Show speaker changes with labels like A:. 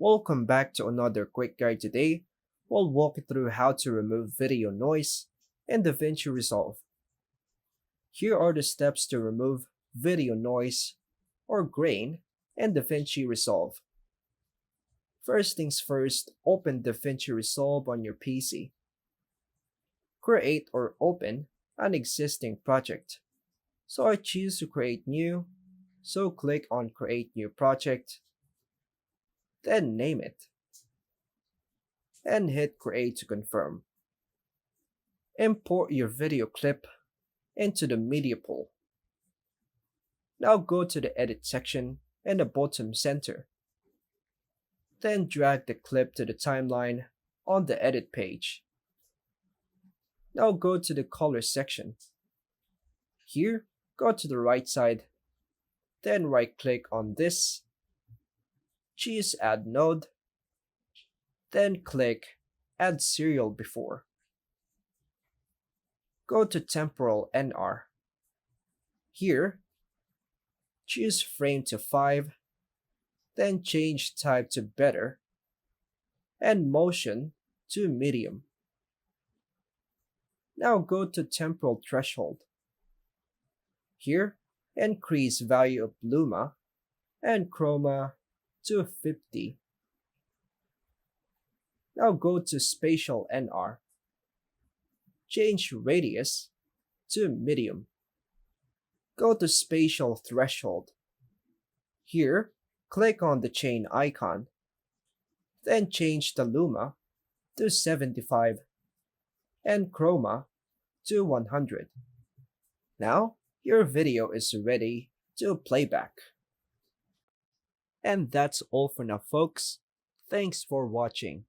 A: Welcome back to another quick guide. Today. We'll walk you through how to remove video noise in DaVinci Resolve. Here are the steps to remove video noise or grain in DaVinci Resolve. First things first, open DaVinci Resolve on your PC. Create or open an existing project. So I choose to create new, so click on Create New Project, then name it, and hit Create to confirm. Import your video clip into the media pool. Now go to the Edit section in the bottom center. Then drag the clip to the timeline on the Edit page. Now go to the Color section. Here, go to the right side, then right-click on this, choose Add Node, then click Add Serial Before. Go to Temporal NR. Here, choose Frame to 5, then change Type to Better, and Motion to Medium. Now go to Temporal Threshold. Here, increase value of Luma and Chroma to 50. Now go to Spatial NR. Change Radius to Medium. Go to Spatial Threshold. Here, click on the chain icon. Then change the Luma to 75 and Chroma to 100. Now, your video is ready to playback. And that's all for now, folks. Thanks for watching.